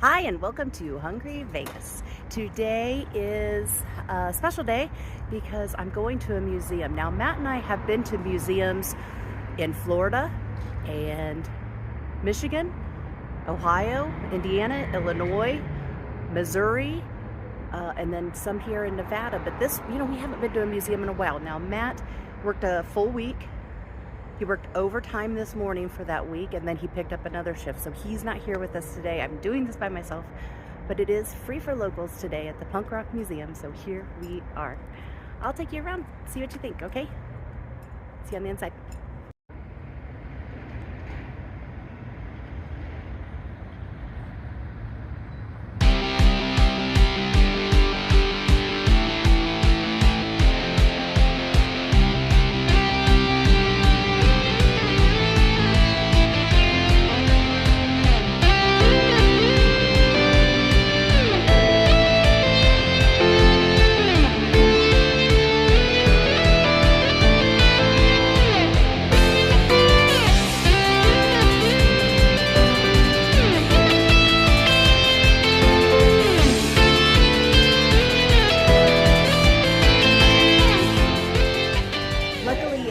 Hi, and welcome to Hungry Vegas. Today is a special day because I'm going to a museum. Now, Matt and I have been to museums in Florida and Michigan, Ohio, Indiana, Illinois, Missouri, and then some here in Nevada. But we haven't been to a museum in a while. Now, Matt worked a full week. He worked overtime this morning for that week, and then he picked up another shift, so he's not here with us today. I'm doing this by myself, but it is free for locals today at the Punk Rock Museum, so here we are. I'll take you around, see what you think, okay? See you on the inside.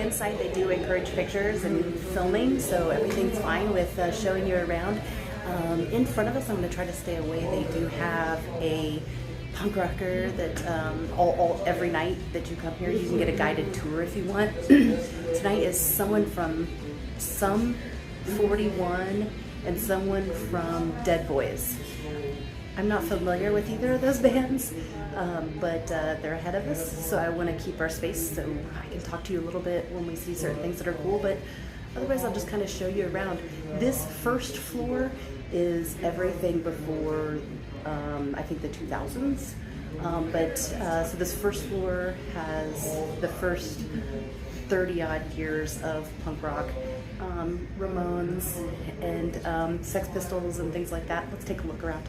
Inside they do encourage pictures and filming, so everything's fine with showing you around. In front of us, I'm going to try to stay away. They do have a punk rocker that every night that you come here, you can get a guided tour if you want. Tonight is someone from Sum 41 and someone from Dead Boys. I'm not familiar with either of those bands, but they're ahead of us, so I want to keep our space so I can talk to you a little bit when we see certain things that are cool, but otherwise I'll just kind of show you around. This first floor is everything before, I think, the 2000s, so this first floor has the first 30-odd years of punk rock, Ramones, and Sex Pistols and things like that. Let's take a look around.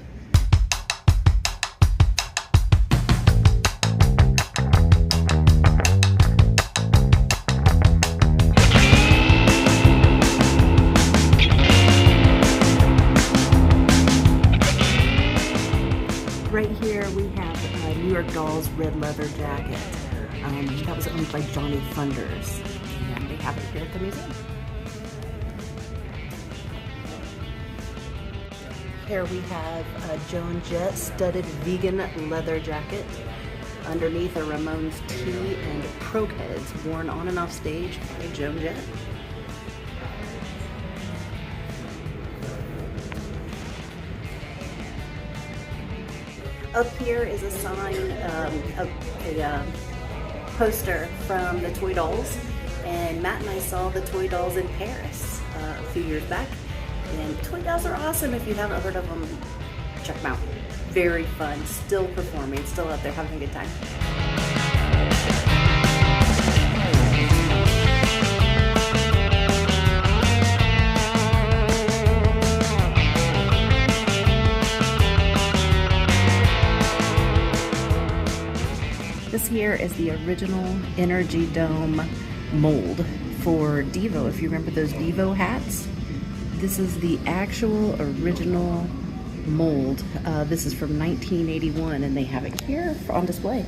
Right here we have New York Doll's red leather jacket. That was owned by Johnny Thunders, and they have it here at the museum. Here we have a Joan Jett studded vegan leather jacket. Underneath a Ramones tee and Probe heads worn on and off stage by Joan Jett. Up here is a sign, a poster from the Toy Dolls, and Matt and I saw the Toy Dolls in Paris a few years back, and Toy Dolls are awesome. If you haven't heard of them, check them out. Very fun, still performing, still out there having a good time. This here is the original Energy Dome mold for Devo. If you remember those Devo hats, this is the actual original mold. This is from 1981, and they have it here on display.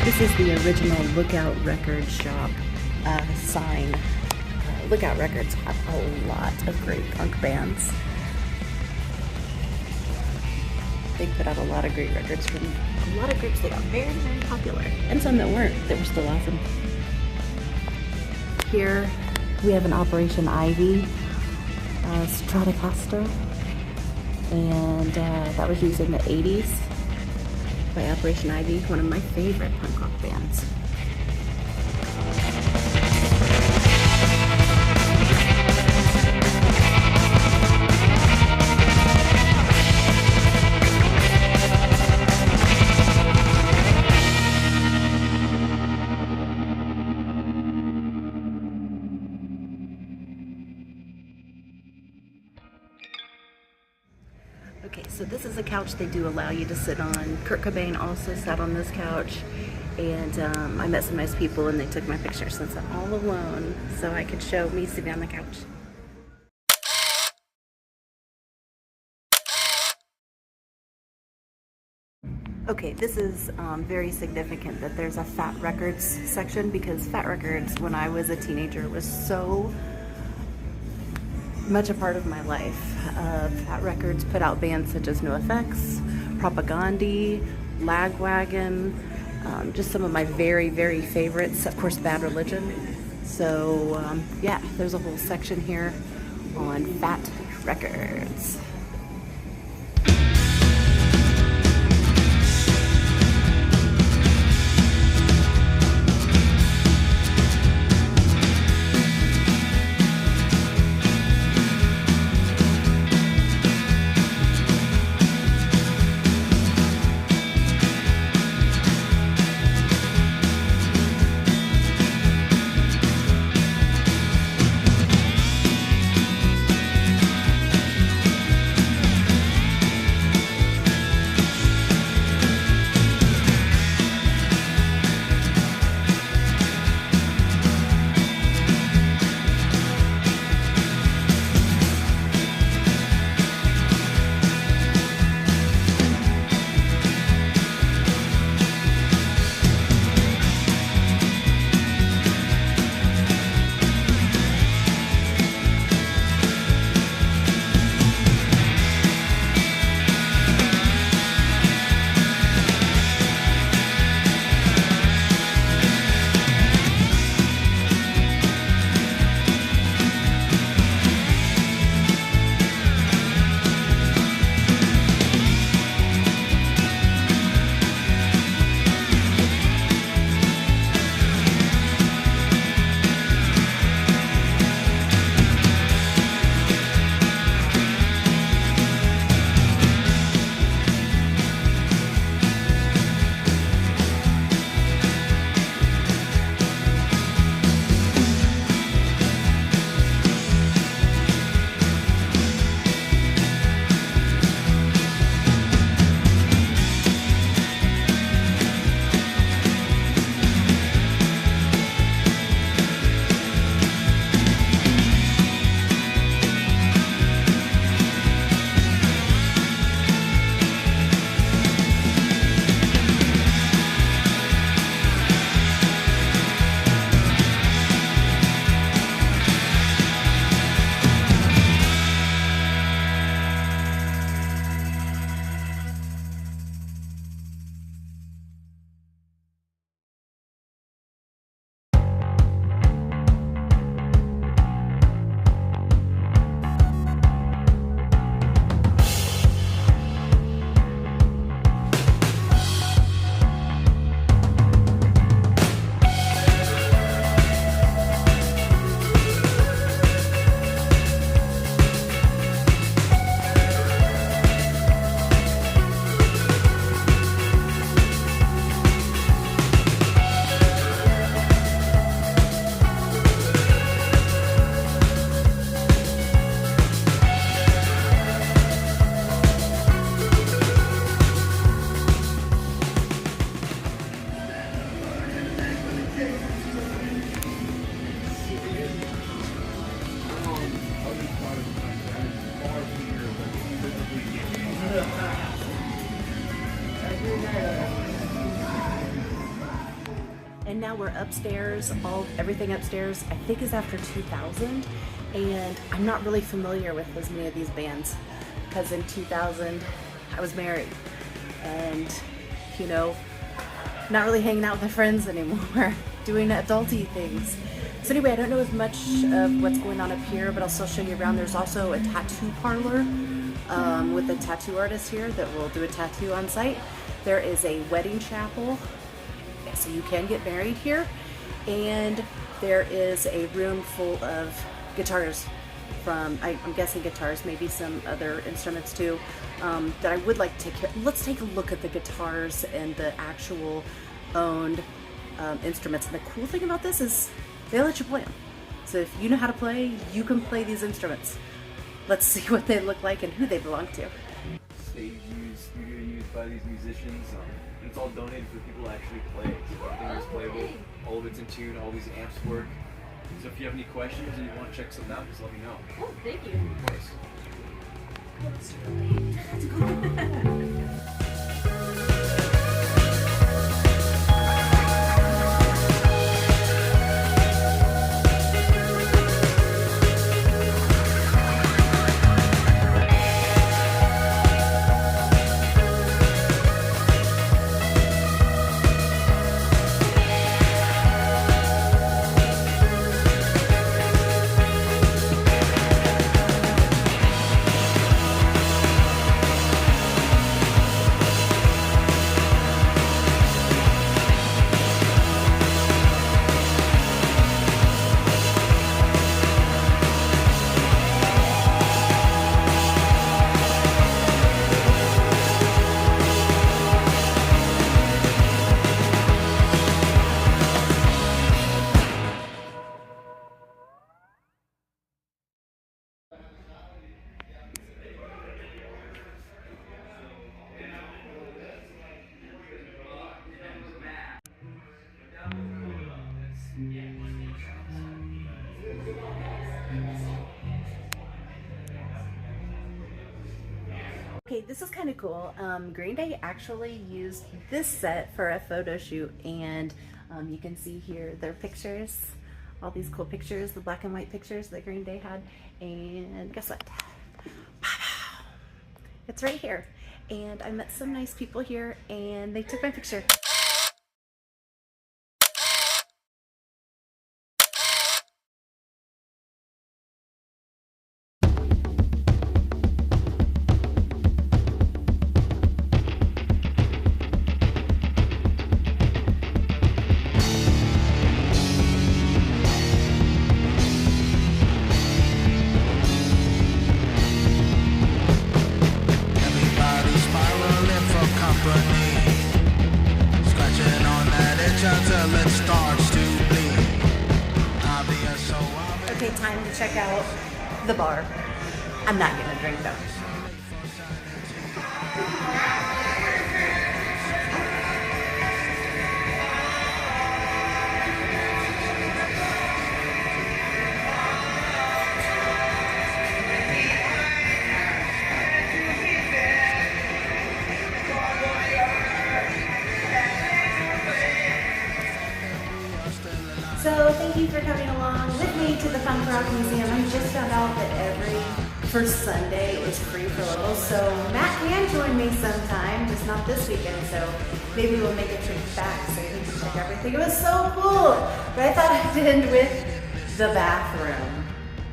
This is the original Lookout Records shop sign. Lookout Records have a lot of great punk bands. They put out a lot of great records from a lot of groups that got very, very popular, and some that weren't, that were still awesome. Here we have an Operation Ivy Stratocaster, and that was used in the 80s by Operation Ivy, one of my favorite punk rock bands. Okay, so this is a couch they do allow you to sit on. Kurt Cobain also sat on this couch, and I met some nice people and they took my picture since I'm all alone, so I could show me sitting on the couch. Okay, this is very significant that there's a Fat Records section, because Fat Records, when I was a teenager, was so much a part of my life. Fat Records put out bands such as NoFX, Propagandhi, Lagwagon, just some of my very, very favorites. Of course, Bad Religion. So yeah, there's a whole section here on Fat Records. And now we're upstairs. Everything upstairs I think is after 2000, and I'm not really familiar with as many of these bands, because in 2000 I was married and, you know, not really hanging out with my friends anymore, doing adulty things. So anyway, I don't know as much of what's going on up here, but I'll still show you around. There's also a tattoo parlor with a tattoo artist here that will do a tattoo on site. There is a wedding chapel, so you can get married here. And there is a room full of guitars from, I'm guessing guitars, maybe some other instruments too, that I would like to take care of. Let's take a look at the guitars and the actual owned instruments. And the cool thing about this is they let you play them. So if you know how to play, you can play these instruments. Let's see what they look like and who they belong to. Stage used by these musicians. And it's all donated for people to actually play. So everything is playable, all of it's in tune, all these amps work. So if you have any questions or you want to check something out, just let me know. Oh, thank you. Of course. Let's go. Okay, this is kind of cool. Green Day actually used this set for a photo shoot, and you can see here their pictures, all these cool pictures, the black and white pictures that Green Day had. And guess what? It's right here. And I met some nice people here, and they took my picture. Okay, time to check out the bar. I'm not gonna drink though. So thank you for coming along with me to the Punk Rock Museum. I just found out that every first Sunday is free for locals, so Matt can join me sometime, just not this weekend, so maybe we'll make a trip back so you can check everything. It was so cool, but I thought I'd end with the bathroom.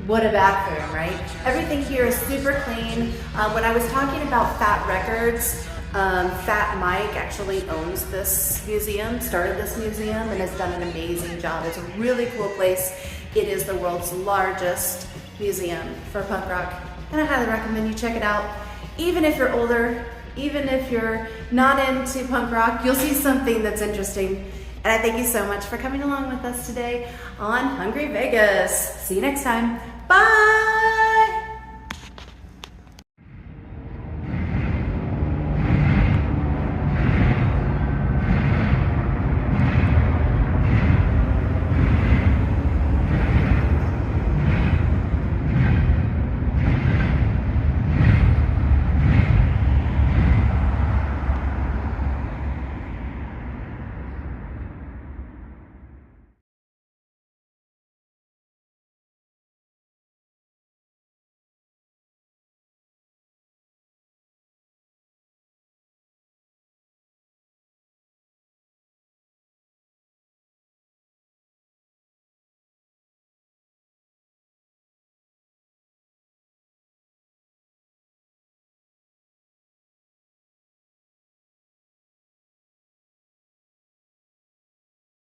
What a bathroom, right? Everything here is super clean. When I was talking about Fat Records, Fat Mike actually owns this museum, started this museum, and has done an amazing job. It's a really cool place. It is the world's largest museum for punk rock, and I highly recommend you check it out. Even if you're older, even if you're not into punk rock, you'll see something that's interesting. And I thank you so much for coming along with us today on Hungry Vegas. See you next time. Bye!